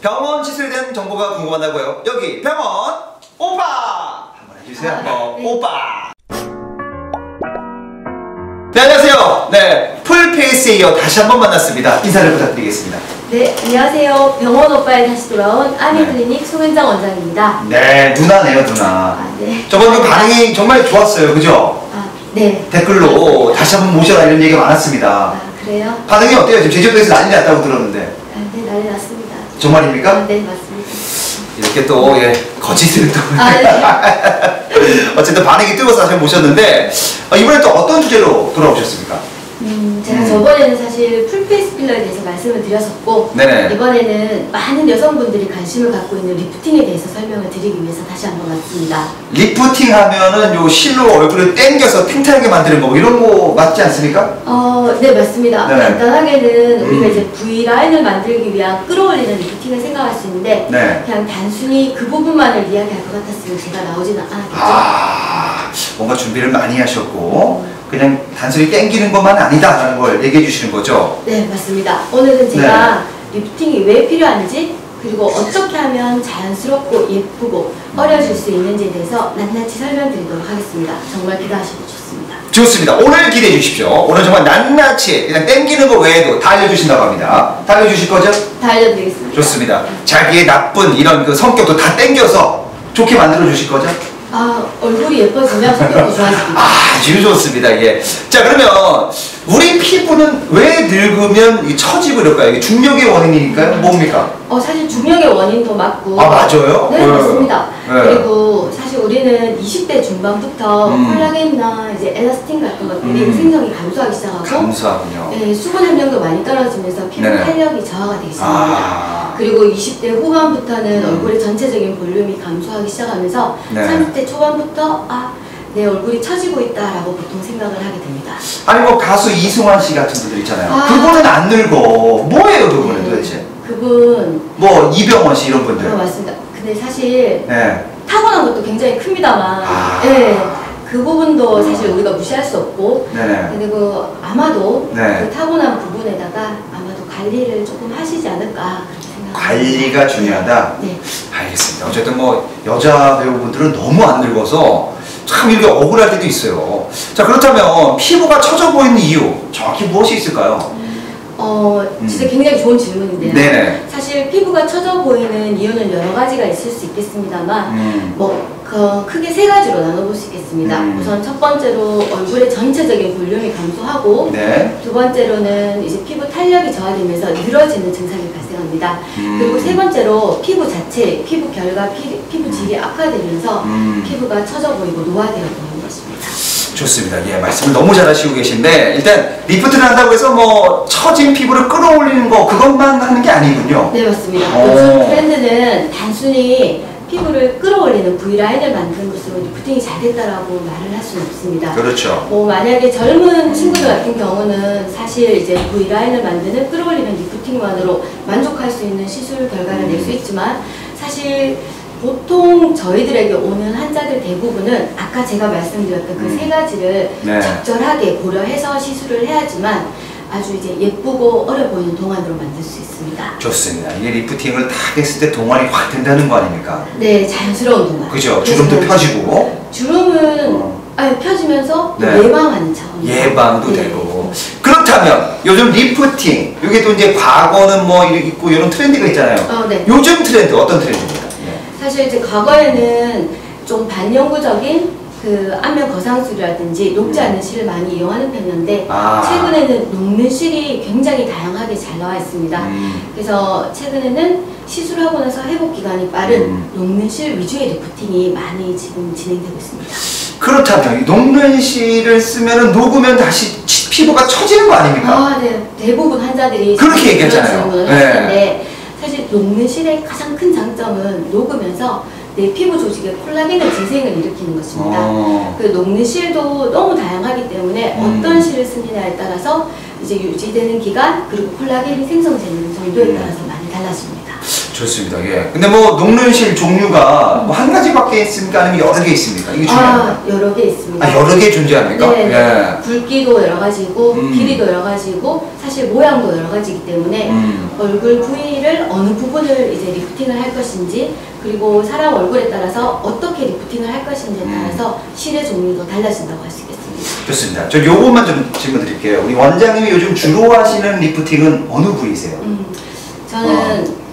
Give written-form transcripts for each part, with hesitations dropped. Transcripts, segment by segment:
병원 시술에 대한 정보가 궁금하다고요? 여기 병원 오빠! 한번 해주세요. 한번 네. 오빠! 네, 안녕하세요. 네, 풀페이스에 이어 다시 한번 만났습니다. 인사를 부탁드리겠습니다. 네, 안녕하세요. 병원 오빠에 다시 돌아온 아미클리닉 송은정 원장입니다. 네, 누나네요, 누나. 아, 네. 저번 그 반응이 정말 좋았어요, 그죠? 아, 네. 댓글로 다시 한번 모셔라 이런 얘기가 많았습니다. 아, 그래요? 반응이 어때요? 지금 제주도에서 난리 났다고 들었는데. 아, 네, 난리 났습니다. 정말입니까? 아, 네, 맞습니다. 이렇게 또, 거짓을 또. 아, 네. 어쨌든 반응이 뜨거워서 다시 모셨는데, 이번에 또 어떤 주제로 돌아오셨습니까? 제가 저번에는 사실 풀페이스 필러에 대해서 말씀을 드렸었고, 네네. 이번에는 많은 여성분들이 관심을 갖고 있는 리프팅에 대해서 설명을 드리기 위해서 다시 한번 왔습니다. 리프팅 하면은 요 실로 얼굴을 당겨서 탱탱하게 만드는 거, 뭐 이런 거 맞지 않습니까? 네, 맞습니다. 네네. 간단하게는 우리가 이제 V라인을 만들기 위한 끌어올리는 리프팅을 생각할 수 있는데, 네. 그냥 단순히 그 부분만을 이야기할 것 같았으면 제가 나오지는 않았겠죠. 아, 뭔가 준비를 많이 하셨고, 그냥 단순히 당기는 것만 아니다라는 걸 얘기해 주시는 거죠? 네, 맞습니다. 오늘은 제가 리프팅이 왜 필요한지, 그리고 어떻게 하면 자연스럽고 예쁘고 어려질 수 있는지에 대해서 낱낱이 설명드리도록 하겠습니다. 정말 기대하셔도 좋습니다. 좋습니다. 오늘 기대해 주십시오. 오늘 정말 낱낱이 그냥 당기는 거 외에도 다 알려주신다고 합니다. 다 알려주실 거죠? 다 알려드리겠습니다. 좋습니다. 자기의 나쁜 이런 그 성격도 다 당겨서 좋게 만들어 주실 거죠? 아, 얼굴이 예뻐지면 성격도 좋아집니다. 아주 좋습니다. 예. 자, 그러면 우리 피부는 왜 늙으면 이 처지고 이럴까요? 이게 중력의 원인이니까요? 뭡니까? 사실 중력의 원인도 맞고. 아, 맞아요? 네, 맞습니다. 네. 그리고 사실 우리는 20대 중반부터 콜라겐이나 이제 엘라스틴 같은 것들이 생성이 감소하기 시작하고. 감소하군요. 네, 수분 함량도 많이 떨어지면서 피부 네네. 탄력이 저하가 되기 시작합니다. 그리고 20대 후반부터는 얼굴의 전체적인 볼륨이 감소하기 시작하면서 네. 30대 초반부터 내 얼굴이 처지고 있다라고 보통 생각을 하게 됩니다. 아니 뭐 가수 이승환 씨 같은 분들 있잖아요. 아. 그분은 안 늙어. 뭐예요 그분은 도대체? 그분 뭐 이병헌 씨 이런 분들. 맞습니다. 근데 사실 네. 타고난 것도 굉장히 큽니다만 그 부분도 사실 우리가 무시할 수 없고 네네. 그리고 아마도 네. 그 타고난 부분에다가 아마도 관리를 조금 하시지 않을까 그렇게 생각합니다. 관리가 중요하다? 네. 알겠습니다. 어쨌든 뭐 여자 배우분들은 너무 안 늙어서 참 이렇게 억울할 때도 있어요. 자, 그렇다면 피부가 처져 보이는 이유 정확히 무엇이 있을까요? 진짜 굉장히 좋은 질문인데요. 네네. 사실 피부가 처져 보이는 이유는 여러 가지가 있을 수 있겠습니다만 크게 세 가지로 나눠볼 수 있겠습니다. 우선 첫 번째로 얼굴의 전체적인 볼륨이 감소하고 네. 두 번째로는 이제 피부 탄력이 저하되면서 늘어지는 증상이 발생합니다. 그리고 세 번째로 피부 자체, 피부 결과, 피부 질이 악화되면서 피부가 처져 보이고 노화되어 보이는 것입니다. 좋습니다. 예, 말씀을 너무 잘하시고 계신데 일단 리프트를 한다고 해서 뭐 처진 피부를 끌어올리는 거 그것만 하는 게 아니군요. 네, 맞습니다. 요즘 트렌드는 단순히 피부를 끌어올리는 V라인을 만드는 것으로 리프팅이 잘 됐다라고 말을 할 수는 없습니다. 그렇죠. 만약에 젊은 친구들 같은 경우는 사실 이제 V라인을 만드는 끌어올리는 리프팅만으로 만족할 수 있는 시술 결과를 낼 수 있지만 사실 보통 저희들에게 오는 환자들 대부분은 아까 제가 말씀드렸던 그 세 가지를 적절하게 고려해서 시술을 해야지만 아주 이제 예쁘고 어려 보이는 동안으로 만들 수 있습니다. 좋습니다. 이게 리프팅을 딱 했을 때 동안이 확 된다는 거 아닙니까? 네, 자연스러운 동안. 그죠? 주름도 펴지고. 주름은 펴지면서 예방하는 차원. 예방도 되고. 그렇다면 요즘 리프팅, 이게 또 이제 과거는 뭐 있고 이런 트렌드가 있잖아요. 네. 요즘 트렌드 어떤 트렌드입니까? 사실 이제 과거에는 좀 반영구적인 그 안면 거상술이라든지 녹지 않는 실을 많이 이용하는 편이었는데 최근에는 녹는 실이 굉장히 다양하게 잘 나와 있습니다. 그래서 최근에는 시술하고 나서 회복 기간이 빠른 녹는 실 위주의 리프팅이 많이 지금 진행되고 있습니다. 그렇다면 녹는 실을 쓰면 녹으면 다시 피부가 처지는 거 아닙니까? 네. 대부분 환자들이 그렇게 얘기했잖아요. 질문을 하시는데 사실 녹는 실의 가장 큰 장점은 녹으면서 내 피부 조직에 콜라겐의 재생을 일으키는 것입니다. 그 녹는 실도 너무 다양하기 때문에 어떤 실을 쓰느냐에 따라서 이제 유지되는 기간 그리고 콜라겐이 생성되는 정도에 따라서 많이 달라집니다. 좋습니다. 예. 근데 뭐 녹는 실 종류가 뭐 한 가지밖에 있습니까? 아니면 여러 개 있습니까? 이게 중요합니다. 여러 개 있습니다. 아, 여러 개 존재합니까? 네, 예. 굵기도 여러 가지고 길이도 여러 가지고 사실 모양도 여러 가지이기 때문에 얼굴 부위를 어느 부분을 이제 리프팅을 할 것인지 그리고 사람 얼굴에 따라서 어떻게 리프팅을 할 것인지에 따라서 실의 종류도 달라진다고 할 수 있겠습니다. 좋습니다. 저 요것만 좀 질문 드릴게요. 우리 원장님이 요즘 주로 하시는 리프팅은 어느 부위세요? 저는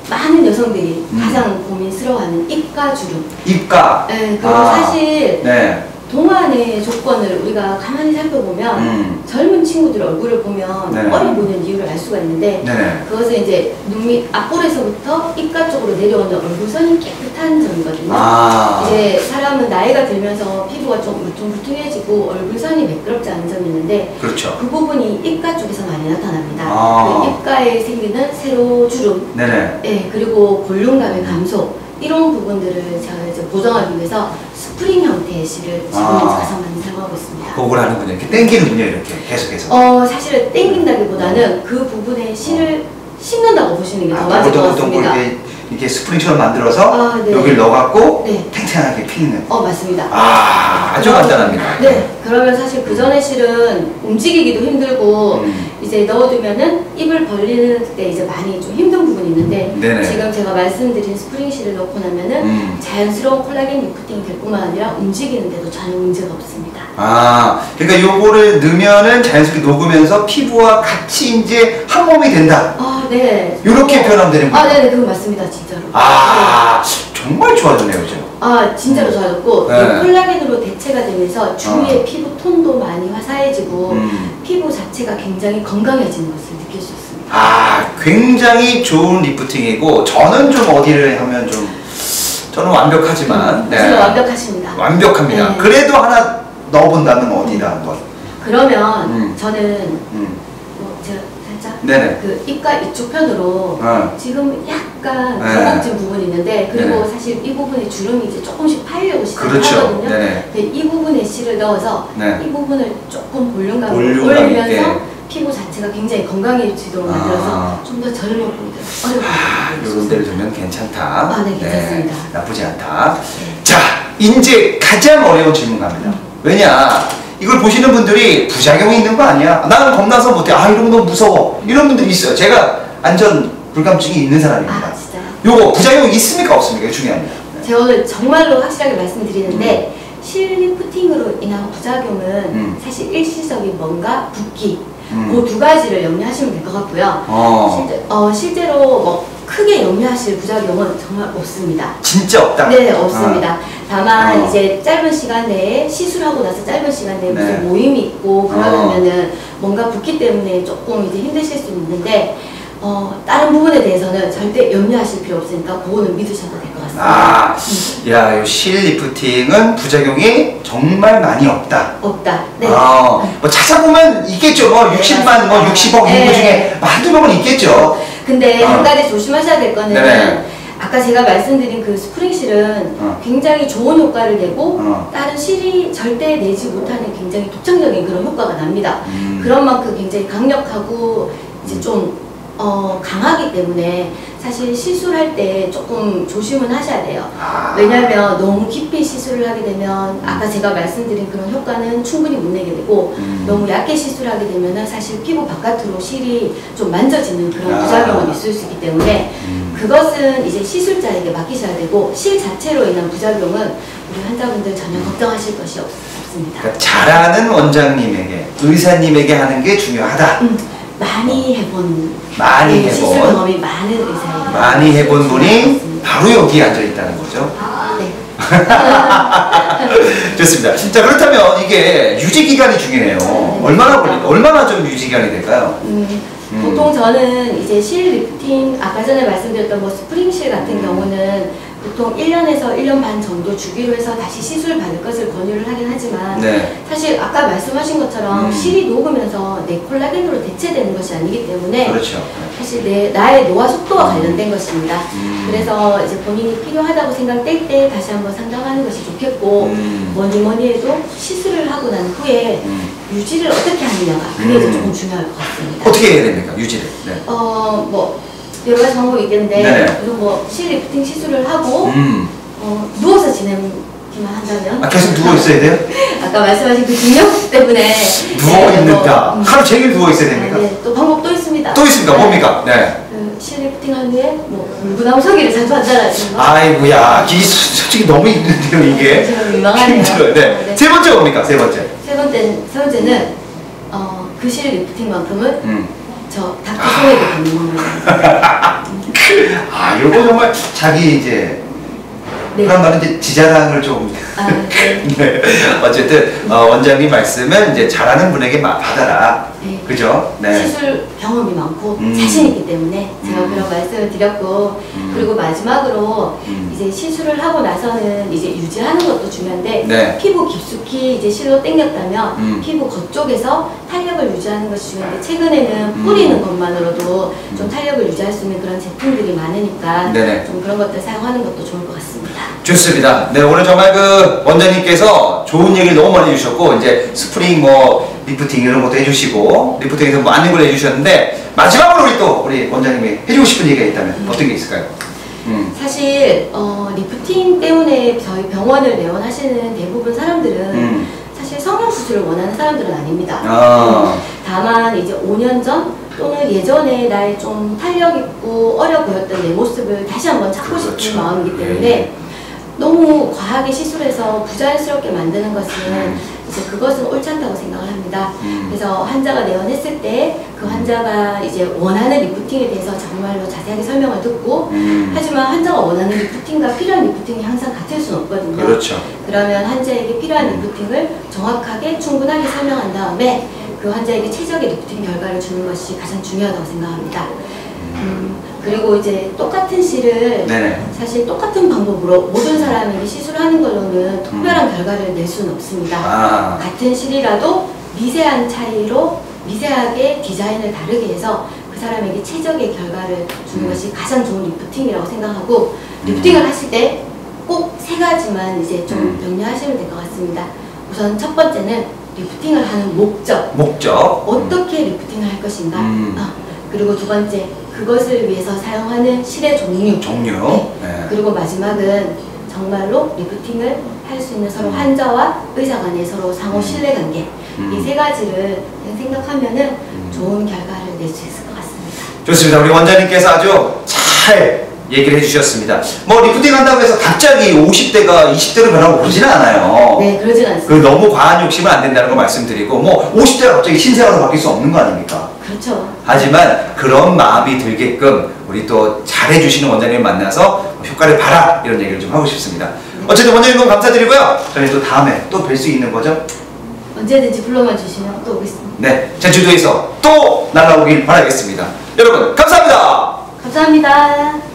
많은 여성들이 가장 고민스러워하는 입가 주름. 입가. 네, 그리고 사실 네. 동안의 조건을 우리가 가만히 살펴보면 젊은 친구들 얼굴을 보면 네네. 어려 보이는 이유를 알 수가 있는데 네네. 그것은 이제 눈 밑 앞볼에서부터 입가 쪽으로 내려오는 얼굴선이 깨끗한 점이거든요. 이제 사람은 나이가 들면서 피부가 좀 울퉁불퉁해지고 얼굴선이 매끄럽지 않은 점이 있는데 그렇죠. 그 부분이 입가 쪽에서 많이 나타납니다. 그 입가에 생기는 세로 주름, 네네. 네, 그리고 볼륨감의 감소 이런 부분들을 제가 이제 보정하기 위해서 스프링 형태의 실을 지금 가장 많이 사용하고 있습니다. 그걸 하는군요. 이렇게 당기는군요. 이렇게 계속해서. 사실은 당긴다기보다는 그 부분에 실을 심는다고 보시는 게 더 맞을 것 같습니다. 이렇게 스프링처럼 만들어서 네. 여기를 넣어갖고 네. 탱탱하게 피는. 맞습니다. 아주 간단합니다. 네. 그러면 사실 그 전에 실은 움직이기도 힘들고 이제 넣어두면은 입을 벌리는 때 이제 많이 좀 힘든 부분이 있는데 네네. 지금 제가 말씀드린 스프링 실을 넣고 나면은 자연스러운 콜라겐 리프팅이 될 뿐만 아니라 움직이는데도 전혀 문제가 없습니다. 그러니까 요거를 넣으면은 자연스럽게 녹으면서 피부와 같이 이제 한 몸이 된다. 네. 이렇게 표현하면 되는 거예요. 네네, 그거 맞습니다, 진짜로. 정말 좋아졌네요, 그죠? 진짜로 좋아졌고 네. 콜라겐으로 대체가 되면서 주위의 피부 톤도 많이 화사해지고 피부 자체가 굉장히 건강해지는 것을 느낄 수 있습니다. 굉장히 좋은 리프팅이고 저는 좀 어디를 하면 저는 완벽하지만 지금 완벽하십니다. 완벽합니다. 네. 그래도 하나 넣어본다면 어디다 한번. 그러면 저는 제가 살짝 네네. 그 입가 이쪽 편으로 지금 약간 거북진 부분이 있는데 그리고 사실 이 부분에 주름이 이제 조금씩 파이려고 시작하거든요. 근데 이 부분에 실을 넣어서 이 부분을 조금 볼륨감을 올리면서 피부 자체가 굉장히 건강해지도록 만들어서 좀 더 젊어 보이도록 어려 보이도록 이런 데를 두면 괜찮다. 네, 괜찮습니다. 나쁘지 않다. 자, 이제 가장 어려운 질문 갑니다. 왜냐? 이걸 보시는 분들이 부작용이 있는 거 아니야? 나는 겁나서 못해. 이런 거 너무 무서워. 이런 분들이 있어요. 제가 안전 불감증이 있는 사람입니다. 진짜요? 요거 부작용이 있습니까? 없습니까? 이게 중요합니다. 제가 오늘 정말로 확실하게 말씀드리는데 실 리프팅으로 인한 부작용은 사실 일시적인 뭔가 붓기 그 두 가지를 염려하시면 될 것 같고요. 실제로 뭐 크게 염려하실 부작용은 정말 없습니다. 진짜 없다? 네, 없습니다. 다만 이제 짧은 시간 내에 시술하고 나서 짧은 시간 내에 무슨 모임이 있고 그러면은 뭔가 붓기 때문에 조금 이제 힘드실 수 있는데 다른 부분에 대해서는 절대 염려하실 필요 없으니까 그거는 믿으셔도 될 것 같습니다. 야, 이 실 리프팅은 부작용이 정말 많이 없다. 없다. 네. 뭐 찾아보면 있겠죠. 뭐 60만, 뭐 60억 인구 중에 한두 명은 있겠죠. 근데 한 가지 조심하셔야 될 거는 아까 제가 말씀드린 그 스프링 실은 굉장히 좋은 효과를 내고 다른 실이 절대 내지 못하는 굉장히 독창적인 그런 효과가 납니다. 그런 만큼 굉장히 강력하고 이제 좀 강하기 때문에 사실 시술할 때 조금 조심은 하셔야 돼요. 왜냐하면 너무 깊이 시술을 하게 되면 아까 제가 말씀드린 그런 효과는 충분히 못 내게 되고 너무 얇게 시술하게 되면 사실 피부 바깥으로 실이 좀 만져지는 그런 부작용은 있을 수 있기 때문에 그것은 이제 시술자에게 맡기셔야 되고 실 자체로 인한 부작용은 우리 환자분들 전혀 걱정하실 것이 없습니다. 그러니까 잘하는 원장님에게, 의사님에게 하는 게 중요하다. 많이 해본 시술 해본 경험이 많은 의사예요. 많이 해본 분이 바로 여기에 앉아 있다는 거죠. 네. 좋습니다. 자, 그렇다면 이게 유지 기간이 중요해요. 얼마나 좀 유지 기간이 될까요? 보통 저는 이제 실 리프팅 아까 전에 말씀드렸던 뭐 스프링 실 같은 경우는 보통 1년에서 1년 반 정도 주기로 해서 다시 시술 받을 것을 권유를 하긴 하지만 사실 아까 말씀하신 것처럼 실이 녹으면서 내 콜라겐으로 대체되는 것이 아니기 때문에 그렇죠. 사실 나의 노화 속도와 관련된 것입니다. 그래서 이제 본인이 필요하다고 생각될 때 다시 한번 상담하는 것이 좋겠고 뭐니 해도 시술을 하고 난 후에 유지를 어떻게 하느냐가 그게 이제 조금 중요할 것 같습니다. 어떻게 해야 됩니까? 유지를. 뭐 여러 가지 방법이 있겠는데 네네. 그리고 뭐 실리프팅 시술을 하고 누워서 지내기만 한다면 계속 누워 있어야 돼요? 아까 말씀하신 그 중력 때문에 누워 있는다. 하루 종일 누워 있어야 됩니까? 네, 또 방법 또 있습니다. 또 있습니까? 뭡니까? 네. 그 실리프팅 한 후에 뭐 물구나무 서기를 자주 한다라는 거. 아이고야, 이 솔직히 너무 힘든데요, 이게. 좀 민망하네요. 힘들어요. 네. 네. 세 번째 뭡니까? 세 번째. 세 번째는 그 실리프팅만큼은 저 닥터 소에게 받는 겁니다. 요거 정말 자기 이제 네. 그런 말은 이제 지자랑을 좀. 네. 네. 어쨌든 원장님 말씀은 이제 잘하는 분에게 받아라. 네. 그죠? 네. 시술 경험이 많고 자신 있기 때문에 제가 그런 말씀을 드렸고 그리고 마지막으로 이제 시술을 하고 나서는 이제 유지하는 것도 중요한데 네. 피부 깊숙이 이제 실로 당겼다면 피부 겉쪽에서 탄력을 유지하는 것이 중요한데 최근에는 뿌리는 것만으로도 좀 탄력을 유지할 수 있는 그런 제품들이 많으니까 네네. 좀 그런 것들 사용하는 것도 좋을 것 같습니다. 좋습니다. 네, 오늘 정말 그 원장님께서 좋은 얘기를 너무 많이 해주셨고, 이제 스프링 뭐, 리프팅 이런 것도 해주시고, 리프팅에서 많은 걸 해주셨는데, 마지막으로 우리 원장님이 해주고 싶은 얘기가 있다면 어떤 게 있을까요? 사실, 리프팅 때문에 저희 병원을 내원하시는 대부분 사람들은 사실 성형수술을 원하는 사람들은 아닙니다. 다만 이제 5년 전 또는 예전에 나의 좀 탄력 있고 어려 보였던 내 모습을 다시 한번 찾고 싶은 그렇죠. 마음이기 때문에 너무 과하게 시술해서 부자연스럽게 만드는 것은 이제 그것은 옳지 않다고 생각을 합니다. 그래서 환자가 내원했을 때 그 환자가 이제 원하는 리프팅에 대해서 정말로 자세하게 설명을 듣고 하지만 환자가 원하는 리프팅과 필요한 리프팅이 항상 같을 수는 없거든요. 그렇죠. 그러면 환자에게 필요한 리프팅을 정확하게 충분하게 설명한 다음에 그 환자에게 최적의 리프팅 결과를 주는 것이 가장 중요하다고 생각합니다. 그리고 이제 똑같은 실을 네네. 사실 똑같은 방법으로 모든 사람에게 시술하는 걸로는 특별한 결과를 낼 수는 없습니다. 같은 실이라도 미세한 차이로 미세하게 디자인을 다르게 해서 그 사람에게 최적의 결과를 주는 것이 가장 좋은 리프팅이라고 생각하고 리프팅을 하실 때 꼭 세 가지만 이제 좀 명료하시면 될 것 같습니다. 우선 첫 번째는 리프팅을 하는 목적. 어떻게 리프팅을 할 것인가. 그리고 두 번째, 그것을 위해서 사용하는 실의 종류. 네. 네. 그리고 마지막은 정말로 리프팅을 할 수 있는 서로 환자와 의사 간의 서로 상호 신뢰관계. 이 세 가지를 생각하면은 좋은 결과를 낼 수 있을 것 같습니다. 좋습니다. 우리 원장님께서 아주 잘 얘기를 해주셨습니다. 뭐 리프팅 한다고 해서 갑자기 50대가 20대로 변하고 그러지는 않아요. 네, 그러진 않습니다. 너무 과한 욕심은 안 된다는 거 말씀드리고, 뭐 50대가 갑자기 신생아로 바뀔 수 없는 거 아닙니까? 그렇죠. 하지만 그런 마음이 들게끔 우리 또 잘해주시는 원장님 만나서 효과를 봐라, 이런 얘기를 좀 하고 싶습니다. 어쨌든 원장님 너무 감사드리고요. 저희 또 다음에 또 뵐 수 있는 거죠? 언제든지 불러만 주시면 또 오겠습니다. 네, 제주도에서 또 날아오길 바라겠습니다. 여러분 감사합니다. 감사합니다.